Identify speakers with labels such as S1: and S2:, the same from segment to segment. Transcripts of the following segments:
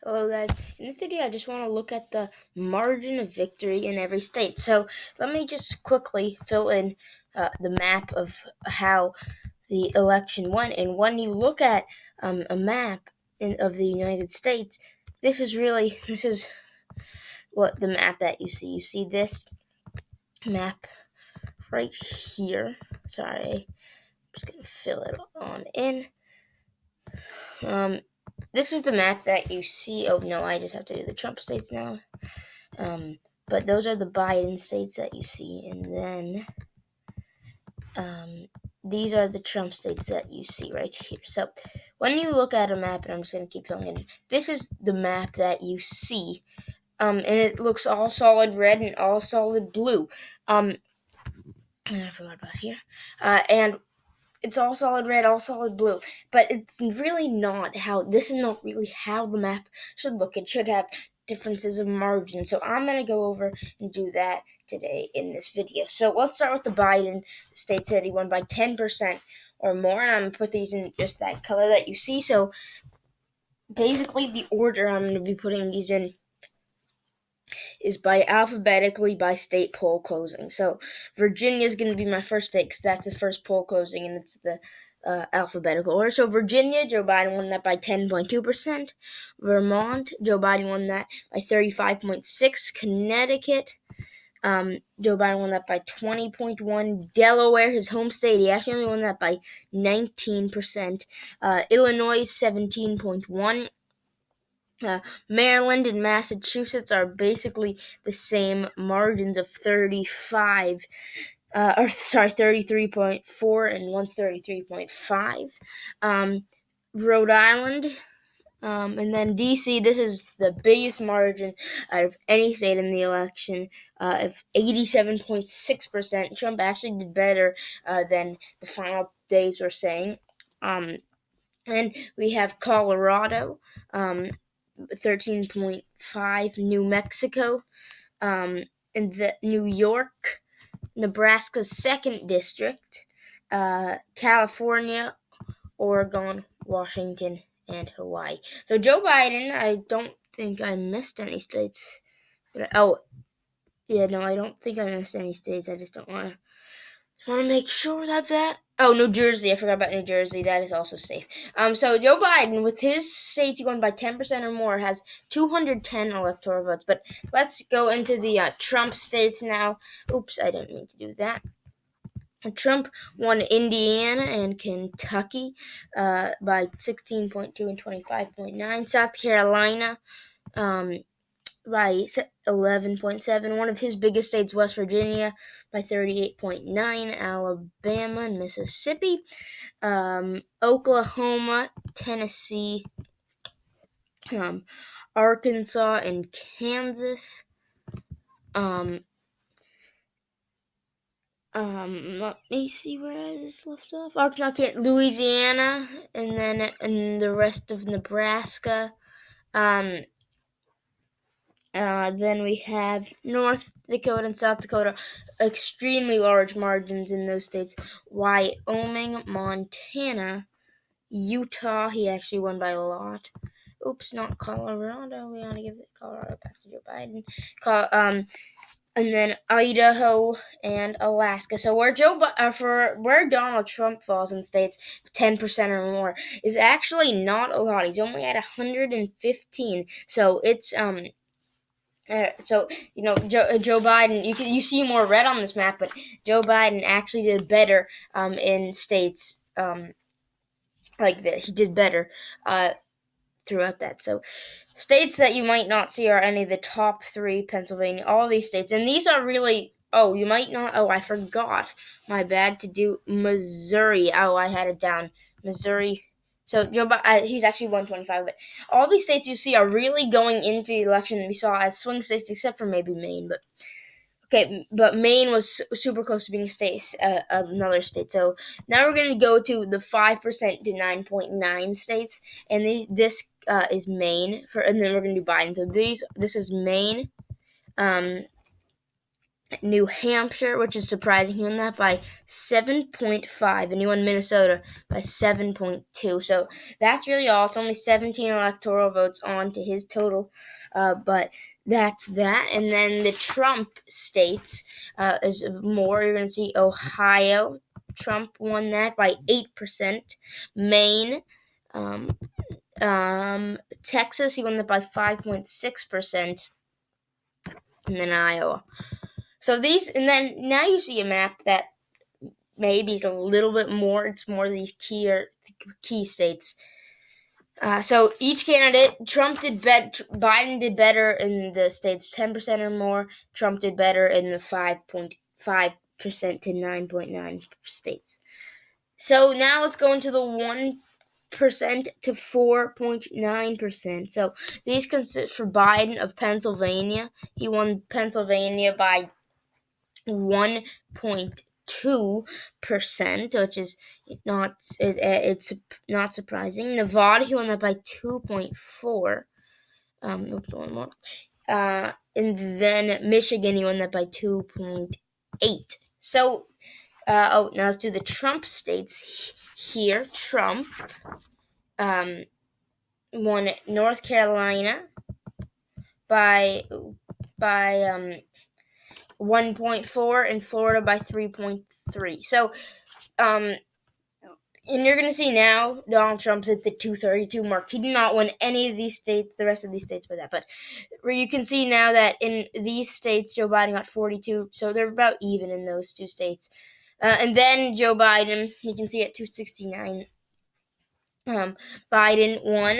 S1: Hello guys, in this video I just want to look at the margin of victory in every state. So let me just quickly fill in the map of how the election went. And when you look at a map of the United States, this is what the map that you see. You see this map right here. Sorry, I'm just going to fill it on in. This is the map that you see. Oh no, I just have to do the Trump states now. But those are the Biden states that you see, and then these are the Trump states that you see right here. So when you look at a map, and I'm just going to keep filling it in, this is the map that you see, and it looks all solid red and all solid blue. I forgot about here, and it's all solid red, all solid blue, but it's really not how. This is not really how the map should look. It should have differences of margin. So I'm going to go over and do that today in this video. So let's start with the Biden state said he won by 10% or more, and I'm going to put these in just that color that you see. So basically the order I'm going to be putting these in is alphabetically by state poll closing. So Virginia is going to be my first state because that's the first poll closing, and it's the alphabetical order. So Virginia, Joe Biden won that by 10.2%. Vermont, Joe Biden won that by 35.6%. Connecticut, Joe Biden won that by 20.1%. Delaware, his home state, he actually only won that by 19%. Illinois, 17.1%. Maryland and Massachusetts are basically the same margins of 33.4, and one's 33.5. Rhode Island, and then D.C., this is the biggest margin out of any state in the election, of 87.6%. Trump actually did better than the final days were saying. And we have Colorado, 13.5, New Mexico, and the New York, Nebraska's 2nd district, California, Oregon, Washington, and Hawaii. So Joe Biden, I don't think I missed any states. I don't think I missed any states. I just want to make sure that. Oh, New Jersey. I forgot about New Jersey. That is also safe. So Joe Biden, with his states going by 10% or more, has 210 electoral votes. But let's go into the Trump states now. Oops, I didn't mean to do that. Trump won Indiana and Kentucky by 16.2 and 25.9. South Carolina by 11.7. One of his biggest states, West Virginia, by 38.9. Alabama and Mississippi, Oklahoma, Tennessee, Arkansas, and Kansas. Let me see where I just left off. Arkansas, Louisiana, and then the rest of Nebraska. Then we have North Dakota and South Dakota, extremely large margins in those states. Wyoming, Montana, Utah, he actually won by a lot. Oops, not Colorado. We want to give Colorado back to Joe Biden. And then Idaho and Alaska. So where Donald Trump falls in states 10% or more is actually not a lot. He's only at 115. So it's Joe Biden. You see more red on this map, but Joe Biden actually did better in states like that. He did better throughout that. So states that you might not see are any of the top 3: Pennsylvania, all these states, and these are really. Oh, you might not. Oh, I forgot. My bad to do Missouri. Oh, I had it down. Missouri. So Joe Biden, he's actually 125, but all these states you see are really going into the election we saw as swing states, except for maybe Maine. But Maine was super close to being another state. So now we're going to go to the 5% to 9.9 states, and this is Maine and then we're going to do Biden. So this is Maine, New Hampshire, which is surprising. He won that by 7.5, and he won Minnesota by 7.2. So that's really all. It's only 17 electoral votes on to his total, but that's that. And then the Trump states is more. You're going to see Ohio. Trump won that by 8%. Maine, Texas, he won that by 5.6%. And then Iowa. So these, and then now you see a map that maybe is a little bit more. It's more of these key states. So each candidate, Biden did better in the states 10% or more. Trump did better in the 5.5% to 9.9 states. So now let's go into the 1% to 4.9%. So these consist for Biden of Pennsylvania. He won Pennsylvania by 1.2%, which is it's not surprising. Nevada, he won that by 2.4. One more. And then Michigan, he won that by 2.8. So, now let's do the Trump states here. Trump won North Carolina by 1.4 and Florida by 3.3. So, and you're going to see now Donald Trump's at the 232 mark. He did not win any of these states, the rest of these states by that. But where you can see now that in these states, Joe Biden got 42. So they're about even in those two states. And then Joe Biden, you can see at 269. Biden won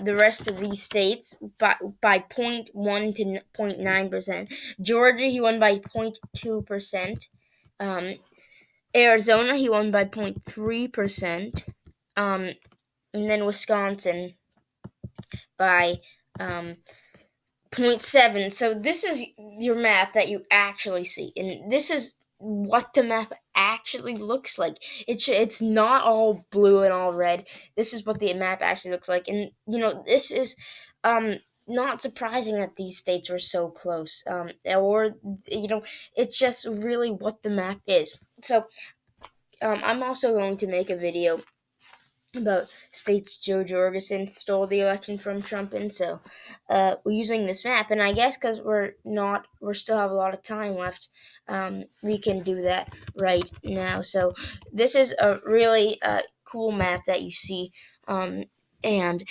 S1: the rest of these states by 0.1 to 0.9%. Georgia, he won by 0.2%. Arizona, he won by 0.3%. And then Wisconsin by 0.7. So this is your map that you actually see. And this is what the map actually looks like. It's not all blue and all red. This is what the map actually looks like. And, this is not surprising that these states were so close. It's just really what the map is. So I'm also going to make a video about states Joe Jorgensen stole the election from Trump in. So we're using this map, and I guess because we still have a lot of time left, we can do that right now. So this is a really cool map that you see, and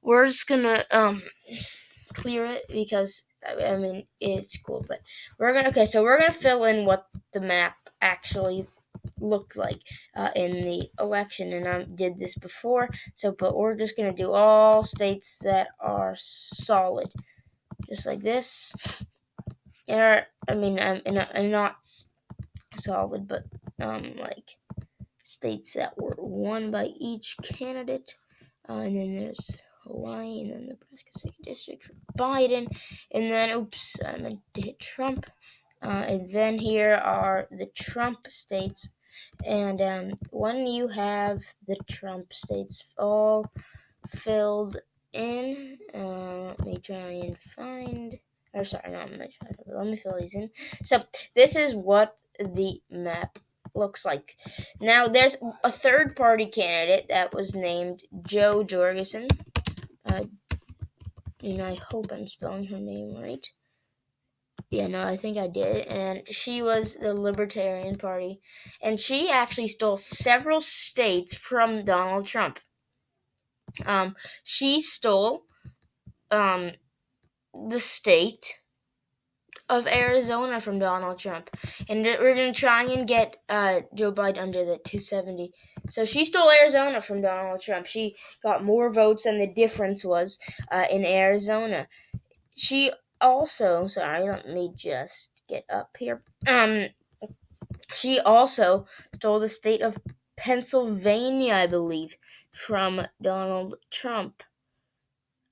S1: we're just gonna clear it because it's cool. But we're gonna fill in what the map actually looked like in the election, and I did this before. But we're just gonna do all states that are solid, just like this. I'm not solid, but like states that were won by each candidate, and then there's Hawaii, and then Nebraska 2nd District for Biden, and then I meant to hit Trump. And then here are the Trump states. And when you have the Trump states all filled in, let me try and find. Let me fill these in. So this is what the map looks like. Now there's a third party candidate that was named Jo Jorgensen. And I hope I'm spelling her name right. Yeah, no, I think I did. And she was the Libertarian Party. And she actually stole several states from Donald Trump. She stole the state of Arizona from Donald Trump. And we're going to try and get Joe Biden under the 270. So she stole Arizona from Donald Trump. She got more votes than the difference was in Arizona. She also, let me just get up here. She also stole the state of Pennsylvania, I believe, from Donald Trump.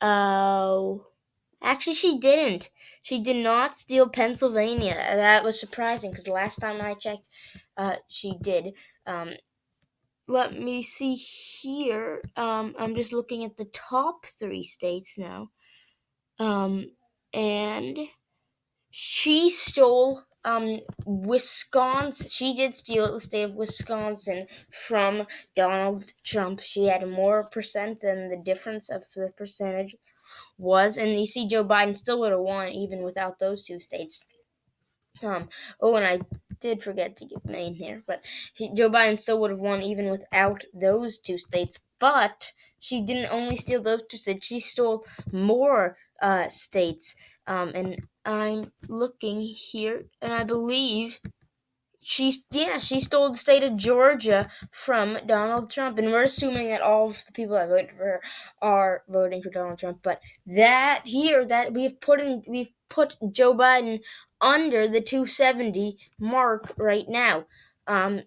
S1: Oh, actually, she didn't. She did not steal Pennsylvania. That was surprising because last time I checked, she did. Let me see here. I'm just looking at the top 3 states now. And she stole Wisconsin. She did steal the state of Wisconsin from Donald Trump. She had more percent than the difference of the percentage was, and you see, Joe Biden still would have won even without those two states. Oh, and I did forget to give Maine here, but Joe Biden still would have won even without those two states. But she didn't only steal those two states; she stole more states. And I'm looking here, and I believe she stole the state of Georgia from Donald Trump, and we're assuming that all of the people that voted for her are voting for Donald Trump. But that we've put Joe Biden under the 270 mark right now. And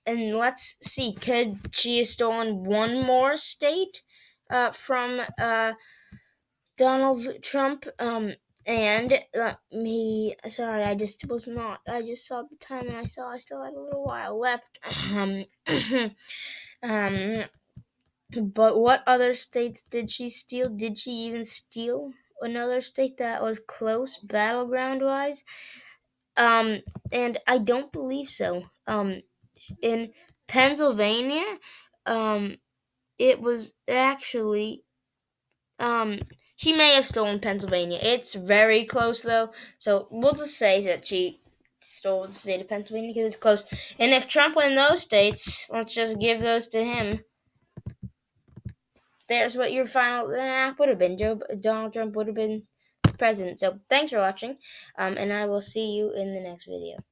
S1: let's see, could she have stolen one more state from Donald Trump? And sorry, I just was not. I just saw the time and I saw I still had a little while left. But what other states did she steal? Did she even steal another state that was close battleground wise? And I don't believe so. In Pennsylvania, it was actually she may have stolen Pennsylvania. It's very close though, so we'll just say that she stole the state of Pennsylvania because it's close. And if Trump won those states, let's just give those to him. There's what your final would have been. Donald Trump would have been president. So thanks for watching, and I will see you in the next video.